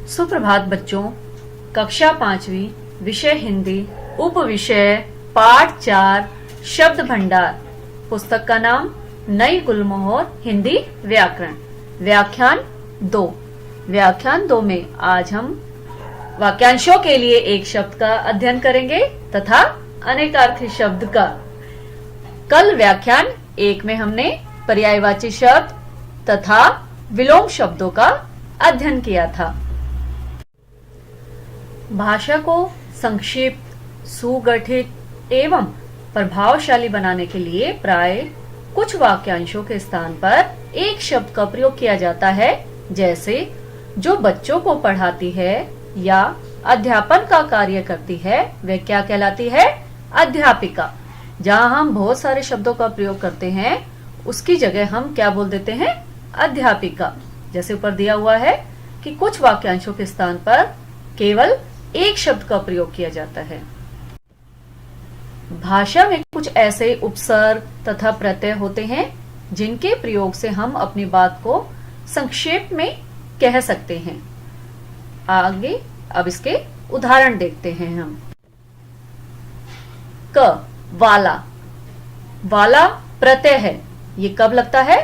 सुप्रभात बच्चों। कक्षा 5वीं विषय हिंदी उप विषय पाठ 4 शब्द भंडार पुस्तक का नाम नई गुलमोहर हिंदी व्याकरण व्याख्यान 2। व्याख्यान 2 में आज हम वाक्यांशों के लिए एक शब्द का अध्ययन करेंगे तथा अनेकार्थी शब्द का। कल व्याख्यान 1 में हमने पर्यायवाची शब्द तथा विलोम शब्दों का अध्ययन किया था। भाषा को संक्षिप्त, सुगठित एवं प्रभावशाली बनाने के लिए प्राय कुछ वाक्यांशों के स्थान पर एक शब्द का प्रयोग किया जाता है, जैसे जो बच्चों को पढ़ाती है या अध्यापन का कार्य करती है वह क्या कहलाती है? अध्यापिका। जहाँ हम बहुत सारे शब्दों का प्रयोग करते हैं उसकी जगह हम क्या बोल देते हैं? अध्यापिका। जैसे ऊपर दिया हुआ है कि कुछ वाक्यांशों के स्थान पर केवल एक शब्द का प्रयोग किया जाता है। भाषा में कुछ ऐसे उपसर्ग तथा प्रत्यय होते हैं जिनके प्रयोग से हम अपनी बात को संक्षेप में कह सकते हैं। आगे अब इसके उदाहरण देखते हैं हम। क वाला। वाला प्रत्यय है। ये कब लगता है?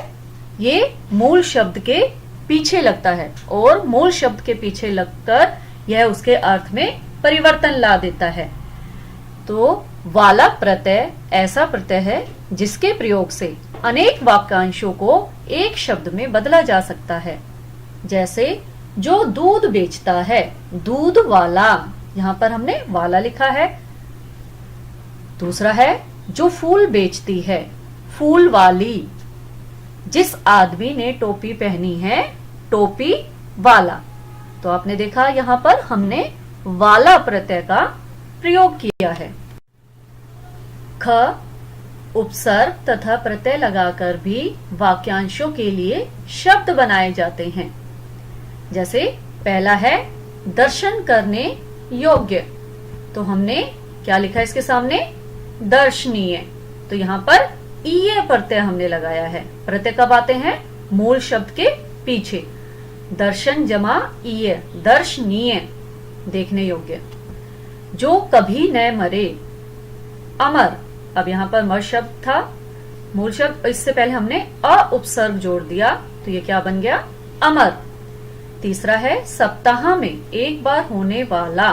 ये मूल शब्द के पीछे लगता है और मूल शब्द के पीछे लगकर यह उसके अर्थ में परिवर्तन ला देता है। तो वाला प्रत्यय ऐसा प्रत्यय है जिसके प्रयोग से अनेक वाक्यांशों को एक शब्द में बदला जा सकता है। जैसे जो दूध बेचता है, दूध वाला, यहाँ पर हमने वाला लिखा है। दूसरा है जो फूल बेचती है, फूल वाली। जिस आदमी ने टोपी पहनी है, टोपी वाला। तो आपने देखा यहाँ पर हमने वाला प्रत्यय का प्रयोग किया है। ख उपसर्ग तथा प्रत्यय लगाकर भी वाक्यांशों के लिए शब्द बनाए जाते हैं। जैसे पहला है दर्शन करने योग्य, तो हमने क्या लिखा इसके सामने? दर्शनीय। तो यहाँ पर ईय प्रत्यय हमने लगाया है। प्रत्यय कब आते हैं? मूल शब्द के पीछे। दर्शन जमा ईय, दर्शनीय, देखने योग्य। जो कभी न मरे, अमर। अब यहाँ पर मर शब्द था मूल शब्द, इससे पहले हमने अ उपसर्ग जोड़ दिया तो ये क्या बन गया? अमर। तीसरा है सप्ताह में एक बार होने वाला,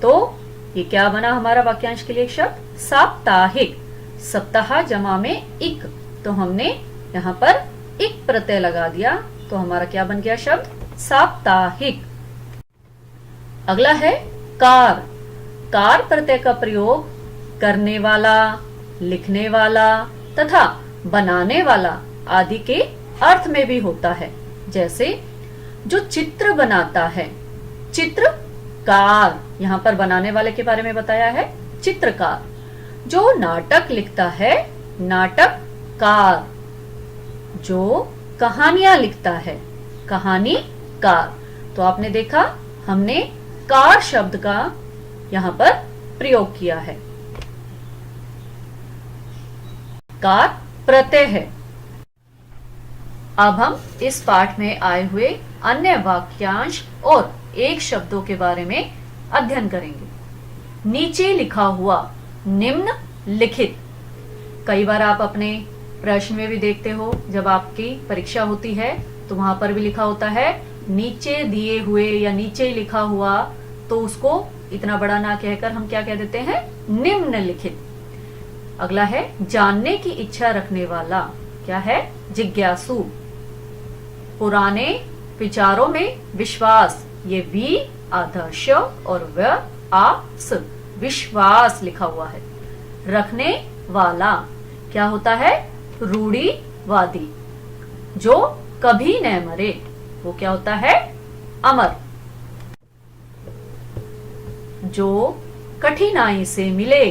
तो ये क्या बना हमारा वाक्यांश के लिए एक शब्द? साप्ताहिक। सप्ताह जमा में इक, तो हमने यहाँ पर इक प्रत्यय लगा दिया तो हमारा क्या बन गया शब्द? साप्ताहिक। अगला है कार। कार प्रत्यय का प्रयोग करने वाला, लिखने वाला तथा बनाने वाला आदि के अर्थ में भी होता है। जैसे जो चित्र बनाता है, चित्रकार। यहाँ पर बनाने वाले के बारे में बताया है, चित्रकार। जो नाटक लिखता है, नाटककार। जो कहानियां लिखता है, कहानीकार। तो आपने देखा हमने कार शब्द का यहाँ पर प्रयोग किया है। कार प्रत्यय है। अब हम इस पाठ में आए हुए अन्य वाक्यांश और एक शब्दों के बारे में अध्ययन करेंगे। नीचे लिखा हुआ, निम्न लिखित। कई बार आप अपने प्रश्न में भी देखते हो, जब आपकी परीक्षा होती है तो वहां पर भी लिखा होता है नीचे दिए हुए या नीचे लिखा हुआ, तो उसको इतना बड़ा ना कहकर हम क्या कह देते हैं? निम्नलिखित। अगला है जानने की इच्छा रखने वाला, क्या है? जिज्ञासु। पुराने विचारों में विश्वास, ये वी आदर्श और व आस, विश्वास लिखा हुआ है। रखने वाला क्या होता है? रूढ़िवादी। जो कभी न मरे, वो क्या होता है? अमर। जो कठिनाई से मिले,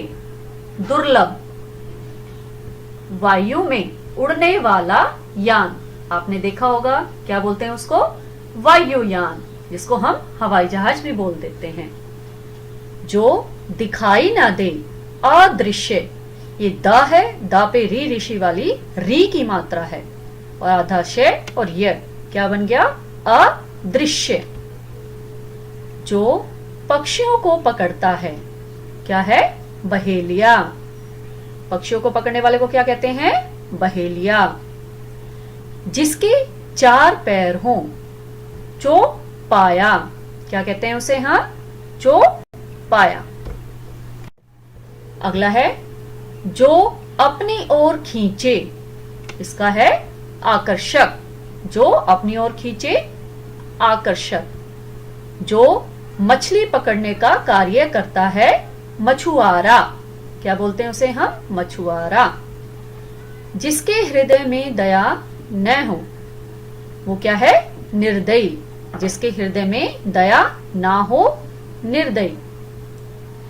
दुर्लभ। वायु में उड़ने वाला यान, आपने देखा होगा क्या बोलते हैं उसको? वायुयान, जिसको हम हवाई जहाज भी बोल देते हैं। जो दिखाई ना दे, अदृश्य। ये द है, द पे री ऋषि वाली री की मात्रा है और आधा शे और ये क्या बन गया? अदृश्य। जो पक्षियों को पकड़ता है, क्या है? बहेलिया। पक्षियों को पकड़ने वाले को क्या कहते हैं? बहेलिया। जिसके 4 पैर हों, चौपाया। क्या कहते हैं उसे? हाँ, चौपाया। अगला है जो अपनी ओर खींचे, इसका है आकर्षक। जो अपनी ओर खींचे, आकर्षक। जो मछली पकड़ने का कार्य करता है, मछुआरा। क्या बोलते हैं उसे हम? मछुआरा। जिसके हृदय में दया न हो, वो क्या है? निर्दयी। जिसके हृदय में दया ना हो, निर्दयी।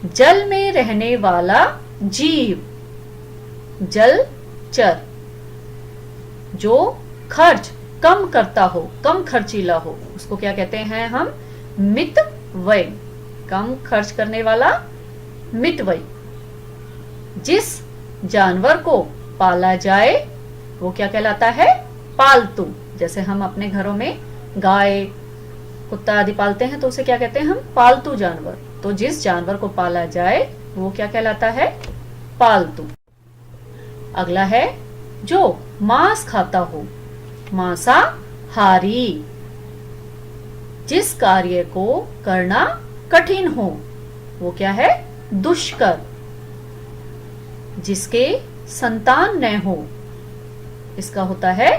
जल में रहने वाला जीव, जलचर। जो खर्च कम करता हो, कम खर्चीला हो, उसको क्या कहते हैं हम? मितव्ययी। कम खर्च करने वाला मितव्ययी। जिस जानवर को पाला जाए, वो क्या कहलाता है? पालतू। जैसे हम अपने घरों में गाय, कुत्ता आदि पालते हैं तो उसे क्या कहते हैं हम? पालतू जानवर। तो जिस जानवर को पाला जाए वो क्या कहलाता है? पालतू। अगला है जो मांस खाता हो, मांसाहारी। जिस कार्य को करना कठिन हो, वो क्या है? दुष्कर। जिसके संतान न हो, इसका होता है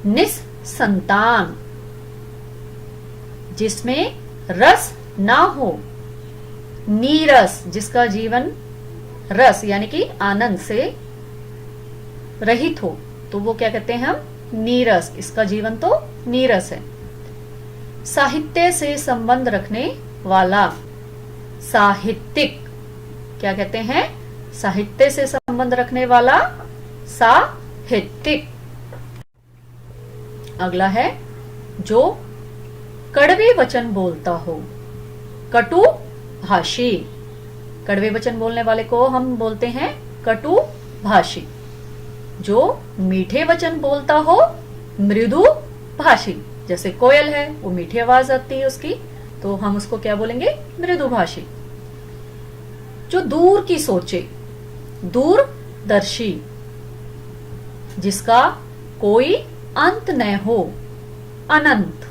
निस्संतान। जिसमें रस ना हो, नीरस। जिसका जीवन रस यानी कि आनंद से रहित हो, तो वो क्या कहते हैं हम? नीरस। इसका जीवन तो नीरस है। साहित्य से संबंध रखने वाला, साहित्यिक। क्या कहते हैं? साहित्य से संबंध रखने वाला, साहित्यिक। अगला है जो कड़वे वचन बोलता हो, कटु भाषी। कड़वे वचन बोलने वाले को हम बोलते हैं कटु भाषी। जो मीठे वचन बोलता हो, मृदु भाषी। जैसे कोयल है, वो मीठी आवाज आती है उसकी, तो हम उसको क्या बोलेंगे? मृदु भाषी। जो दूर की सोचे, दूरदर्शी। जिसका कोई अंत न हो, अनंत।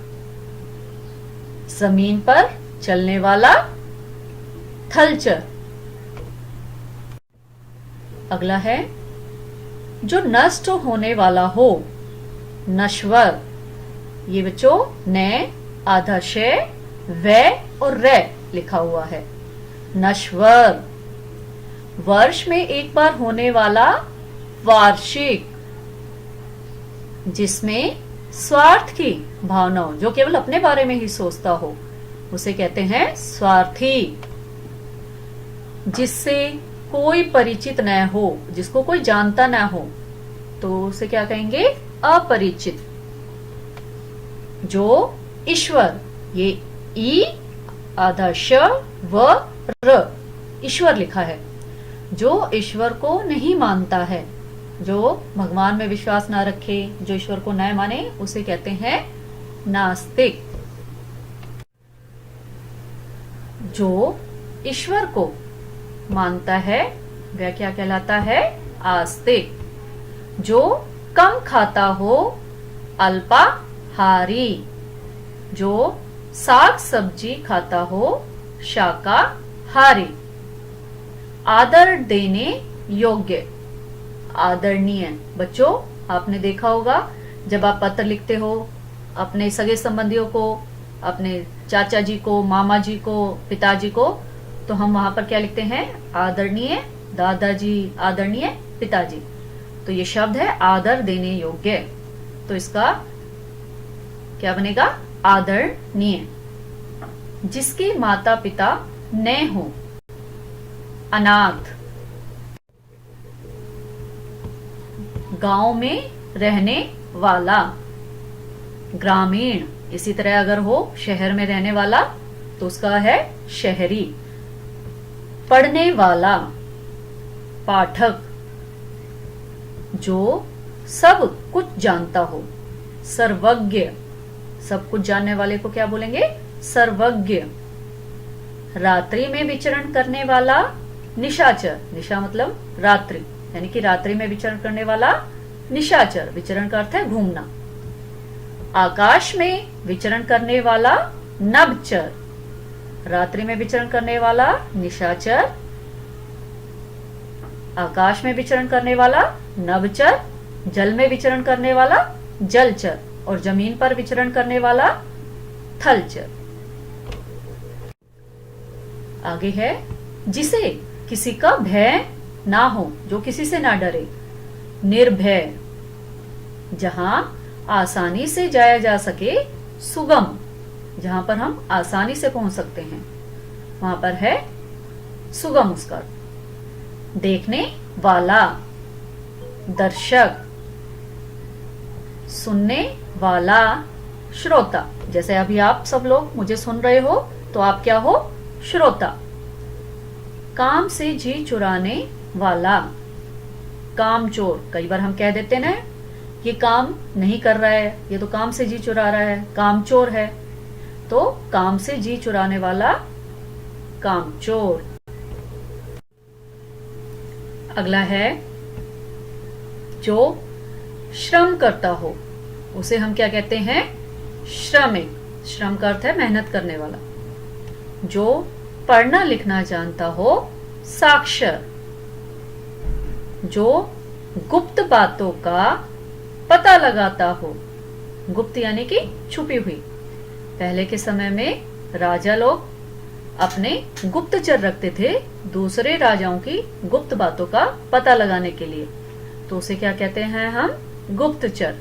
जमीन पर चलने वाला, थलचर। अगला है जो नष्ट होने वाला हो, नश्वर। ये बच्चों न, आधा शय, व और रे लिखा हुआ है। नश्वर। वर्ष में एक बार होने वाला वार्षिक। जिसमें स्वार्थ की भावना हो, जो केवल अपने बारे में ही सोचता हो, उसे कहते हैं स्वार्थी। जिससे कोई परिचित न हो, जिसको कोई जानता न हो, तो उसे क्या कहेंगे? अपरिचित। जो ईश्वर, ये ई आधा श व र, ईश्वर लिखा है। जो ईश्वर को नहीं मानता है, जो भगवान में विश्वास ना रखे, जो ईश्वर को न माने, उसे कहते हैं नास्तिक। जो ईश्वर को मानता है वह क्या कहलाता है? आस्तिक। जो कम खाता हो, अल्पाहारी। जो साग सब्जी खाता हो, शाकाहारी। आदर देने योग्य, आदरणीय। बच्चों आपने देखा होगा जब आप पत्र लिखते हो अपने सगे संबंधियों को, अपने चाचा जी को, मामा जी को, पिताजी को, तो हम वहां पर क्या लिखते हैं? आदरणीय दादाजी, आदरणीय पिताजी। तो ये शब्द है आदर देने योग्य, तो इसका क्या बनेगा? आदरणीय। जिसके माता पिता न हो, अनाथ। गांव में रहने वाला, ग्रामीण। इसी तरह अगर हो शहर में रहने वाला तो उसका है शहरी। पढ़ने वाला, पाठक। जो सब कुछ जानता हो, सर्वज्ञ। सब कुछ जानने वाले को क्या बोलेंगे? सर्वज्ञ। रात्रि में विचरण करने वाला निशाचर, निशा मतलब रात्रि, यानी कि रात्रि में विचरण करने वाला निशाचर, विचरण का अर्थ है घूमना। आकाश में विचरण करने वाला नभचर, रात्रि में विचरण करने वाला निशाचर, आकाश में विचरण करने वाला नभचर, जल में विचरण करने वाला जलचर और जमीन पर विचरण करने वाला थलचर। आगे है जिसे किसी का भय ना हो, जो किसी से ना डरे, निर्भय, जहां आसानी से जाया जा सके, सुगम, जहां पर हम आसानी से पहुंच सकते हैं, वहां पर है सुगम उसका अर्थ। देखने वाला, दर्शक, सुनने वाला, श्रोता, जैसे अभी आप सब लोग मुझे सुन रहे हो तो आप क्या हो, श्रोता। काम से जी चुराने वाला, कामचोर, कई बार हम कह देते ना ये काम नहीं कर रहा है, ये तो काम से जी चुरा रहा है, कामचोर है, तो काम से जी चुराने वाला कामचोर। अगला है जो श्रम करता हो, उसे हम क्या कहते हैं, श्रमिक, श्रम का अर्थ है मेहनत करने वाला। जो पढ़ना लिखना जानता हो, साक्षर। जो गुप्त बातों का पता लगाता हो, गुप्त यानी कि छुपी हुई। पहले के समय में राजा लोग अपने गुप्तचर रखते थे दूसरे राजाओं की गुप्त बातों का पता लगाने के लिए, तो उसे क्या कहते हैं हम, गुप्तचर।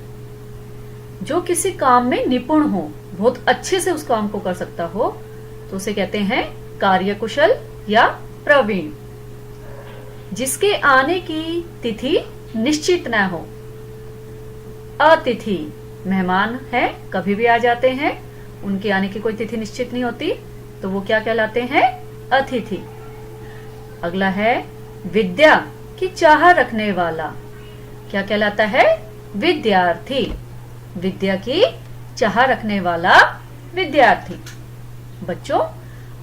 जो किसी काम में निपुण हो, बहुत अच्छे से उस काम को कर सकता हो, तो उसे कहते हैं कार्यकुशल या प्रवीण। जिसके आने की तिथि निश्चित न हो, अतिथि, मेहमान है कभी भी आ जाते हैं, उनके आने की कोई तिथि निश्चित नहीं होती, तो वो क्या कहलाते हैं, अतिथि। अगला है विद्या की चाह रखने वाला, क्या कहलाता है, विद्यार्थी। विद्या की चाह रखने वाला विद्यार्थी। बच्चों,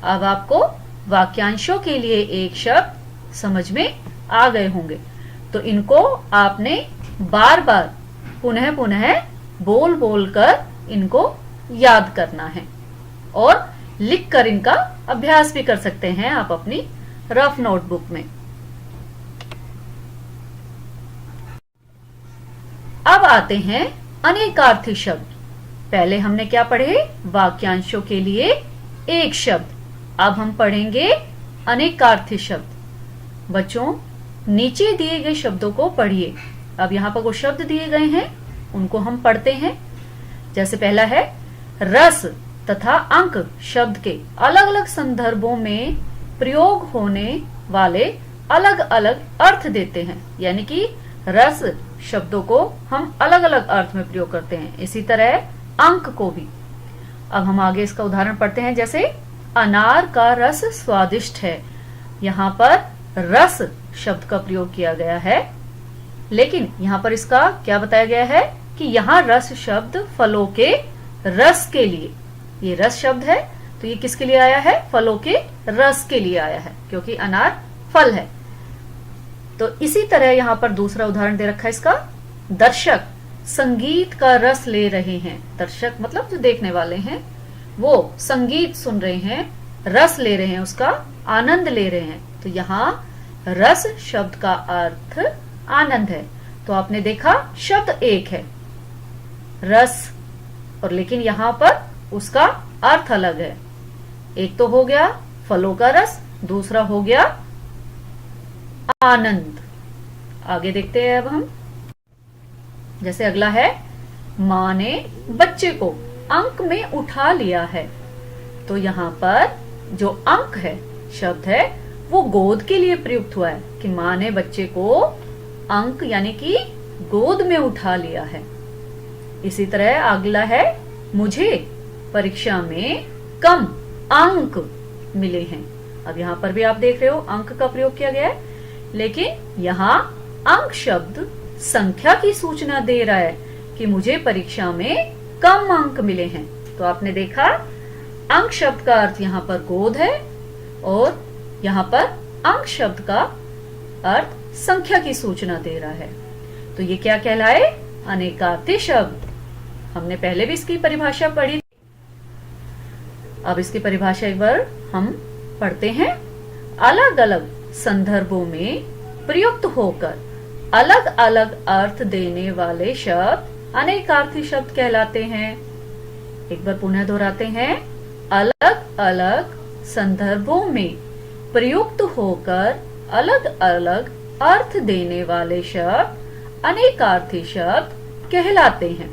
अब आपको वाक्यांशों के लिए एक शब्द समझ में आ गए होंगे, तो इनको आपने बार बार पुनः पुनः बोल बोल कर इनको याद करना है और लिख कर इनका अभ्यास भी कर सकते हैं आप अपनी रफ नोटबुक में। अब आते हैं अनेकार्थी शब्द। पहले हमने क्या पढ़े, वाक्यांशों के लिए एक शब्द, अब हम पढ़ेंगे अनेकार्थी शब्द। बच्चों, नीचे दिए गए शब्दों को पढ़िए। अब यहाँ पर कुछ शब्द दिए गए हैं, उनको हम पढ़ते हैं। जैसे पहला है रस तथा अंक शब्द के अलग अलग संदर्भों में प्रयोग होने वाले अलग अलग अर्थ देते हैं, यानी कि रस शब्दों को हम अलग अलग अर्थ में प्रयोग करते हैं, इसी तरह अंक को भी। अब हम आगे इसका उदाहरण पढ़ते हैं। जैसे अनार का रस स्वादिष्ट है, यहाँ पर रस शब्द का प्रयोग किया गया है, लेकिन यहाँ पर इसका क्या बताया गया है कि यहाँ रस शब्द फलों के रस के लिए, ये रस शब्द है तो ये किसके लिए आया है, फलों के रस के लिए आया है, क्योंकि अनार फल है। तो इसी तरह यहाँ पर दूसरा उदाहरण दे रखा है इसका, दर्शक संगीत का रस ले रहे हैं। दर्शक मतलब जो देखने वाले हैं, वो संगीत सुन रहे हैं, रस ले रहे हैं, उसका आनंद ले रहे हैं। तो यहाँ रस शब्द का अर्थ आनंद है। तो आपने देखा शब्द एक है रस, और लेकिन यहाँ पर उसका अर्थ अलग है। एक तो हो गया फलों का रस, दूसरा हो गया आनंद। आगे देखते हैं अब हम। जैसे अगला है माँ ने बच्चे को अंक में उठा लिया है। तो यहाँ पर जो अंक है शब्द है वो गोद के लिए प्रयुक्त हुआ है कि माँ ने बच्चे को अंक यानी कि गोद में उठा लिया है। इसी तरह अगला है मुझे परीक्षा में कम अंक मिले हैं। अब यहाँ पर भी आप देख रहे हो अंक का प्रयोग किया गया है, लेकिन यहाँ अंक शब्द संख्या की सूचना दे रहा है कि मुझे परीक्षा में कम अंक मिले हैं। तो आपने देखा अंक शब्द का अर्थ यहाँ पर गोद है, और यहाँ पर अंक शब्द का अर्थ संख्या की सूचना दे रहा है। तो ये क्या कहलाए? अनेकार्थी शब्द। हमने पहले भी इसकी परिभाषा पढ़ी। अब इसकी परिभाषा एक बार हम पढ़ते हैं। अलग अलग संदर्भों में प्रयुक्त होकर अलग अलग अर्थ देने वाले शब्द अनेकार्थी शब्द कहलाते हैं। एक बार पुनः दोहराते हैं। अलग अलग संदर्भों में प्रयुक्त होकर अलग अलग अर्थ देने वाले शब्द अनेकार्थी शब्द कहलाते हैं।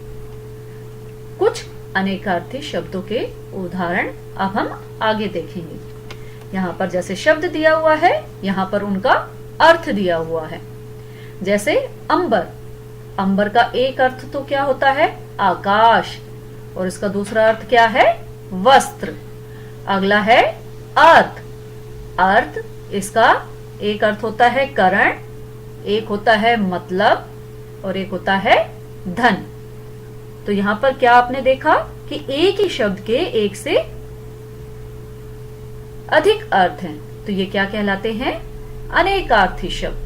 कुछ अनेकार्थी शब्दों के उदाहरण अब हम आगे देखेंगे। यहाँ पर जैसे शब्द दिया हुआ है, यहाँ पर उनका अर्थ दिया हुआ है। जैसे अंबर, अंबर का एक अर्थ तो क्या होता है? आकाश, और इसका दूसरा अर्थ क्या है? वस्त्र। अगला है अर्थ, अर्थ इसका एक अर्थ होता है करण, एक होता है मतलब, और एक होता है धन। तो यहाँ पर क्या आपने देखा कि एक ही शब्द के एक से अधिक अर्थ हैं, तो ये क्या कहलाते हैं? अनेकार्थी शब्द।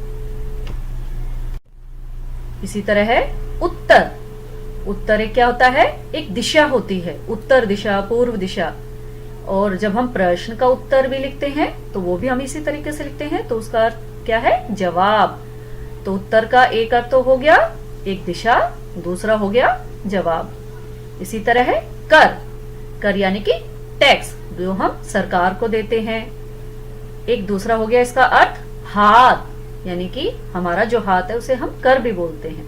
इसी तरह है उत्तर, उत्तर एक क्या होता है? एक दिशा होती है, उत्तर दिशा, पूर्व दिशा। और जब हम प्रश्न का उत्तर भी लिखते हैं तो वो भी हम इसी तरीके से लिखते हैं, तो उसका अर्थ क्या है? जवाब। तो उत्तर का एक अर्थ तो हो गया एक दिशा, दूसरा हो गया जवाब। इसी तरह है कर, कर यानी कि टैक्स जो हम सरकार को देते हैं। एक दूसरा हो गया इसका अर्थ हाथ, यानी कि हमारा जो हाथ है उसे हम कर भी बोलते हैं।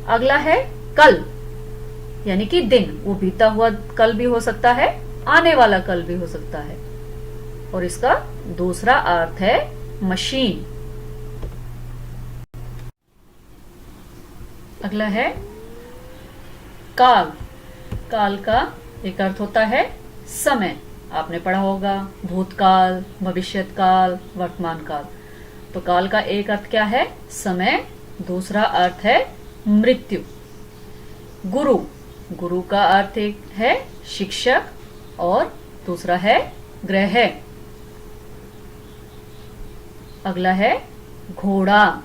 अगला है कल, यानी कि दिन, वो बीता हुआ कल भी हो सकता है, आने वाला कल भी हो सकता है। और इसका दूसरा अर्थ है मशीन। अगला है काल, काल का एक अर्थ होता है समय। आपने पढ़ा होगा भूतकाल, भविष्यत काल, वर्तमान काल। तो काल का एक अर्थ क्या है? समय, दूसरा अर्थ है मृत्यु। गुरु, गुरु का अर्थ एक है शिक्षक और दूसरा है ग्रह। अगला है घोड़ा,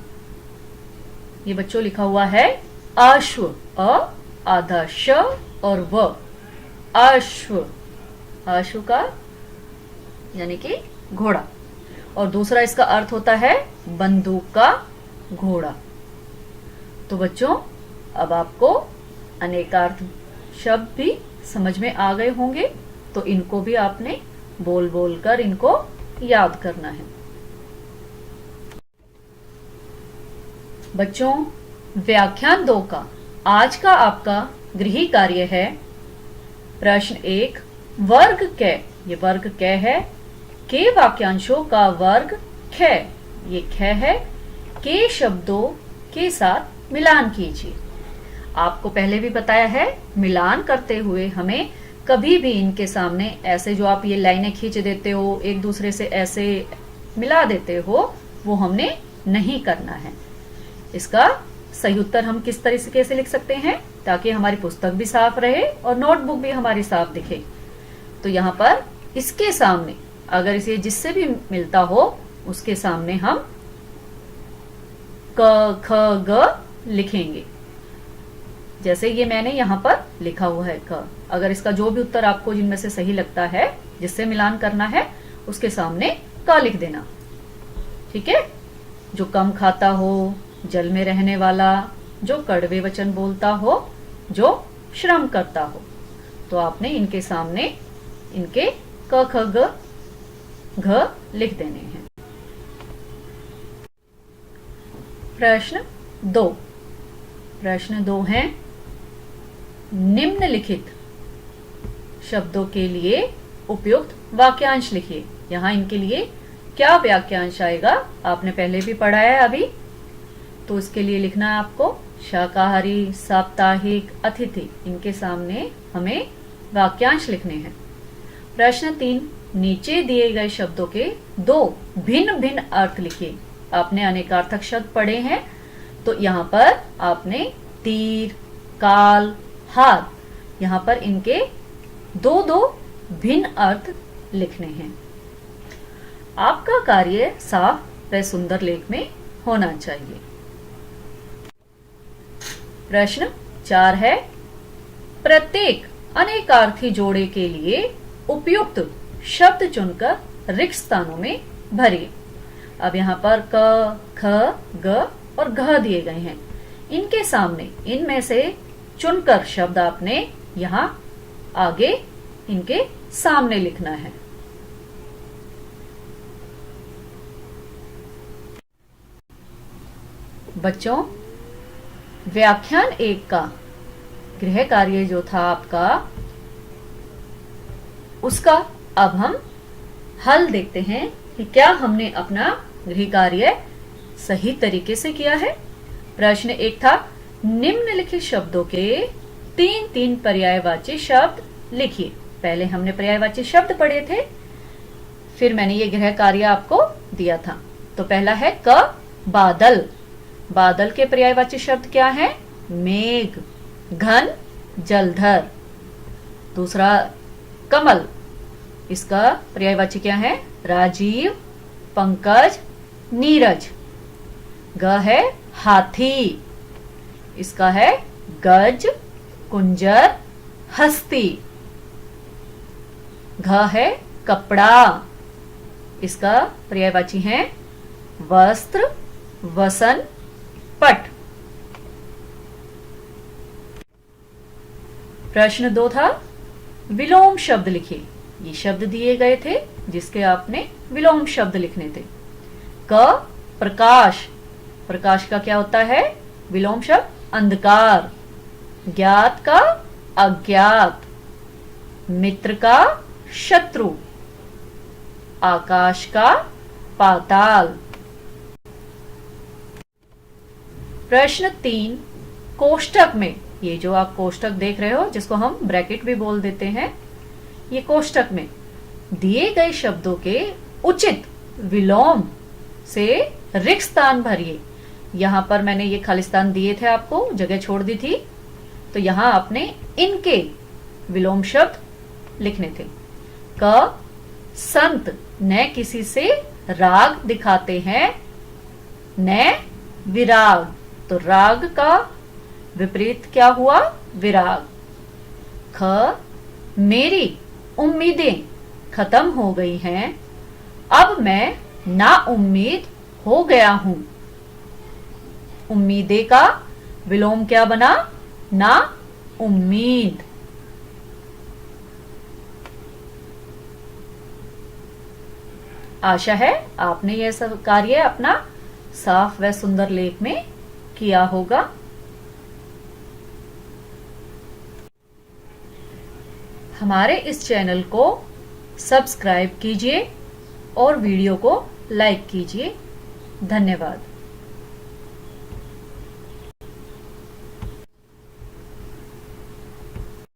ये बच्चों लिखा हुआ है अश्व, अ आधा श और व, अश्व, अश्व का यानी कि घोड़ा। और दूसरा इसका अर्थ होता है बंदूक का घोड़ा। तो बच्चों अब आपको अनेकार्थ शब्द भी समझ में आ गए होंगे, तो इनको भी आपने बोल बोल कर इनको याद करना है। बच्चों व्याख्यान 2 का आज का आपका गृह कार्य है प्रश्न 1, वर्ग कै, ये वर्ग कै है, के वाक्यांशों का वर्ग ख, ये ख है, के शब्दों के साथ मिलान कीजिए। आपको पहले भी बताया है, मिलान करते हुए हमें कभी भी इनके सामने ऐसे जो आप ये लाइनें खींच देते हो, एक दूसरे से ऐसे मिला देते हो, वो हमने नहीं करना है। इसका सही उत्तर हम किस तरीके से लिख सकते हैं ताकि हमारी पुस्तक भी साफ रहे और नोटबुक भी हमारी साफ दिखे। तो यहाँ पर इसके सामने अगर इसे जिससे भी मिलता हो उसके सामने हम क ख ग लिखेंगे। जैसे ये मैंने यहाँ पर लिखा हुआ है क। अगर इसका जो भी उत्तर आपको जिनमें से सही लगता है, जिससे मिलान करना है, उसके सामने क लिख देना। ठीक है। जो कम खाता हो, जल में रहने वाला, जो कड़वे वचन बोलता हो, जो श्रम करता हो, तो आपने इनके सामने इनके क ख ग घ लिख देने हैं। प्रश्न 2, प्रश्न 2 है निम्नलिखित शब्दों के लिए उपयुक्त वाक्यांश लिखिए। यहाँ इनके लिए क्या वाक्यांश आएगा आपने पहले भी पढ़ा है अभी, तो इसके लिए लिखना है आपको शाकाहारी, साप्ताहिक, अतिथि, इनके सामने हमें वाक्यांश लिखने हैं। प्रश्न 3, नीचे दिए गए शब्दों के 2 भिन्न भिन्न अर्थ लिखिए। आपने अनेकार्थक शब्द पढ़े हैं, तो यहाँ पर आपने तीर, काल, हाथ, यहाँ पर इनके 2 भिन्न अर्थ लिखने हैं। आपका कार्य साफ व सुंदर लेख में होना चाहिए। प्रश्न 4 है, प्रत्येक अनेकार्थी जोड़े के लिए उपयुक्त शब्द चुनकर रिक्त स्थानों में भरिए। अब यहाँ पर क, ख, ग और घ दिए गए हैं। इनके सामने इनमें से चुनकर शब्द आपने यहाँ आगे इनके सामने लिखना है। बच्चों, व्याख्यान 1 का गृह कार्य जो था आपका, उसका अब हम हल देखते हैं कि क्या हमने अपना गृह कार्य सही तरीके से किया है। प्रश्न 1 था, निम्नलिखित शब्दों के 3-3 पर्यायवाची शब्द लिखिए। पहले हमने पर्यायवाची शब्द पढ़े थे, फिर मैंने ये गृह कार्य आपको दिया था। तो पहला है क, बादल। बादल के पर्यायवाची शब्द क्या है? मेघ, घन, जलधर। दूसरा कमल, इसका पर्यायवाची क्या है? राजीव, पंकज, नीरज। ग है हाथी, इसका है गज, कुंजर, हस्ती। घ है कपड़ा, इसका पर्यायवाची है वस्त्र, वसन, पट। प्रश्न 2 था, विलोम शब्द लिखिए। ये शब्द दिए गए थे जिसके आपने विलोम शब्द लिखने थे। क, प्रकाश। प्रकाश का क्या होता है विलोम शब्द? अंधकार। ज्ञात का अज्ञात, मित्र का शत्रु, आकाश का पाताल। प्रश्न 3, कोष्टक में, ये जो आप कोष्टक देख रहे हो जिसको हम ब्रैकेट भी बोल देते हैं, ये कोष्टक में दिए गए शब्दों के उचित विलोम से रिक्त स्थान भरिए। यहां पर मैंने ये खाली स्थान दिए थे, आपको जगह छोड़ दी थी, तो यहां आपने इनके विलोम शब्द लिखने थे। क, संत न किसी से राग दिखाते हैं, न विराग। तो राग का विपरीत क्या हुआ? विराग। ख, मेरी उम्मीदें खत्म हो गई हैं, अब मैं ना उम्मीद हो गया हूं। उम्मीदें का विलोम क्या बना? ना उम्मीद। आशा है आपने यह सब कार्य अपना साफ व सुंदर लेख में किया होगा। हमारे इस चैनल को सब्सक्राइब कीजिए और वीडियो को लाइक कीजिए। धन्यवाद।